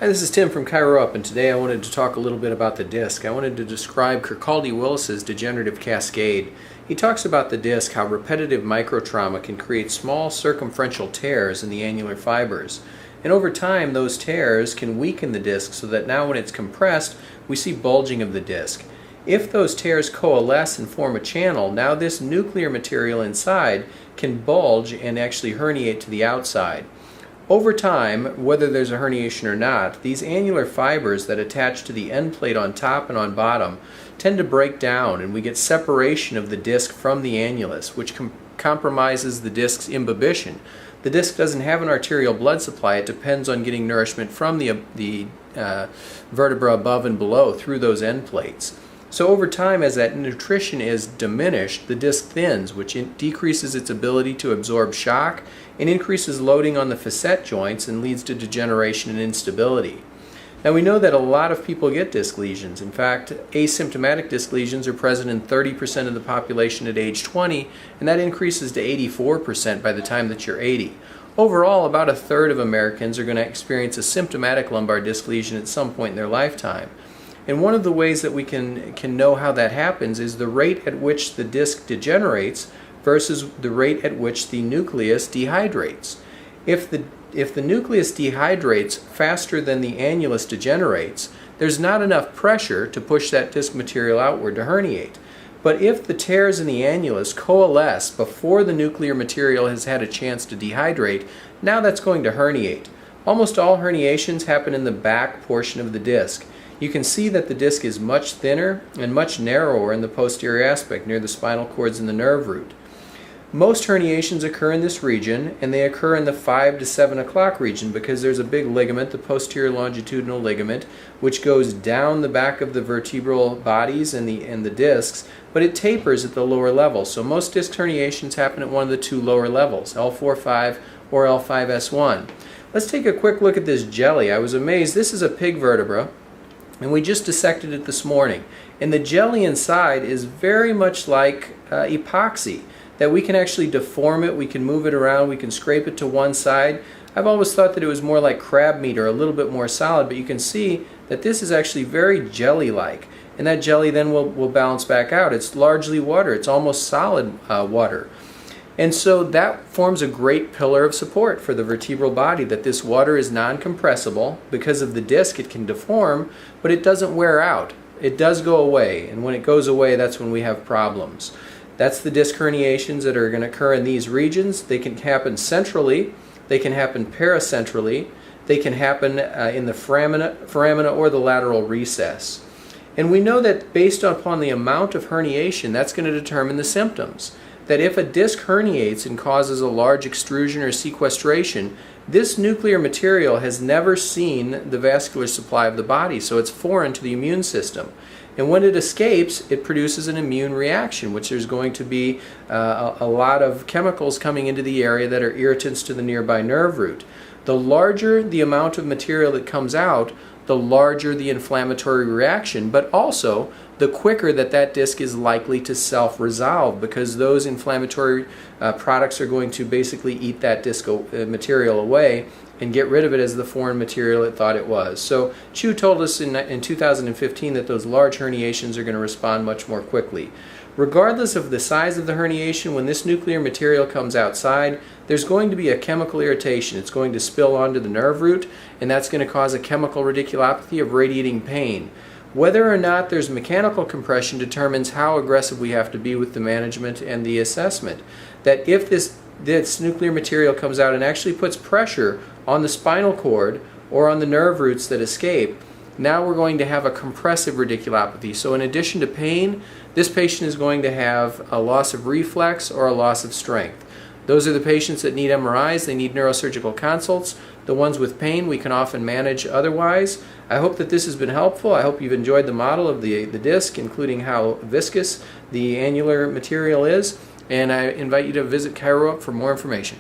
Hi, this is Tim from Chiropractic, and today I wanted to talk a little bit about the disc. I wanted to describe Kirkcaldy-Willis's degenerative cascade. He talks about the disc, how repetitive microtrauma can create small circumferential tears in the annular fibers. And over time, those tears can weaken the disc so that now when it's compressed, we see bulging of the disc. If those tears coalesce and form a channel, now this nuclear material inside can bulge and actually herniate to the outside. Over time, whether there's a herniation or not, these annular fibers that attach to the end plate on top and on bottom tend to break down, and we get separation of the disc from the annulus, which compromises the disc's imbibition. The disc doesn't have an arterial blood supply. It depends on getting nourishment from the vertebra above and below through those end plates. So over time, as that nutrition is diminished, the disc thins, which decreases its ability to absorb shock and increases loading on the facet joints and leads to degeneration and instability. Now we know that a lot of people get disc lesions. In fact, asymptomatic disc lesions are present in 30% of the population at age 20, and that increases to 84% by the time that you're 80. Overall, about a third of Americans are going to experience a symptomatic lumbar disc lesion at some point in their lifetime. And one of the ways that we can know how that happens is the rate at which the disc degenerates versus the rate at which the nucleus dehydrates. If the nucleus dehydrates faster than the annulus degenerates, there's not enough pressure to push that disc material outward to herniate. But if the tears in the annulus coalesce before the nuclear material has had a chance to dehydrate, now that's going to herniate. Almost all herniations happen in the back portion of the disc. You can see that the disc is much thinner and much narrower in the posterior aspect near the spinal cords and the nerve root. Most herniations occur in this region, and they occur in the 5 to 7 o'clock region because there's a big ligament, the posterior longitudinal ligament, which goes down the back of the vertebral bodies and the discs, but it tapers at the lower level. So most disc herniations happen at one of the two lower levels, L4-5 or L5-S1. Let's take a quick look at this jelly. I was amazed. This is a pig vertebra, and we just dissected it this morning. And the jelly inside is very much like epoxy, that we can actually deform it, we can move it around, we can scrape it to one side. I've always thought that it was more like crab meat or a little bit more solid, but you can see that this is actually very jelly-like. And that jelly then will balance back out. It's largely water. It's almost solid water. And so that forms a great pillar of support for the vertebral body, that this water is non-compressible. Because of the disc, it can deform, but it doesn't wear out. It does go away, and when it goes away, that's when we have problems. That's the disc herniations that are going to occur in these regions. They can happen centrally, they can happen paracentrally, they can happen in the foramina or the lateral recess. And we know that based upon the amount of herniation, that's going to determine the symptoms. That if a disc herniates and causes a large extrusion or sequestration, this nuclear material has never seen the vascular supply of the body, so it's foreign to the immune system. And when it escapes, it produces an immune reaction, which there's going to be a lot of chemicals coming into the area that are irritants to the nearby nerve root. The larger the amount of material that comes out, the larger the inflammatory reaction, but also the quicker that disc is likely to self-resolve, because those inflammatory products are going to basically eat that disc material away and get rid of it as the foreign material it thought it was. So Chu told us in 2015 that those large herniations are going to respond much more quickly. Regardless of the size of the herniation, when this nuclear material comes outside, there's going to be a chemical irritation. It's going to spill onto the nerve root, and that's going to cause a chemical radiculopathy of radiating pain. Whether or not there's mechanical compression determines how aggressive we have to be with the management and the assessment. That if this nuclear material comes out and actually puts pressure on the spinal cord or on the nerve roots that escape, now we're going to have a compressive radiculopathy. So in addition to pain, this patient is going to have a loss of reflex or a loss of strength. Those are the patients that need MRIs, they need neurosurgical consults. The ones with pain we can often manage otherwise. I hope that this has been helpful. I hope you've enjoyed the model of the disc, including how viscous the annular material is. And I invite you to visit Chiropractic for more information.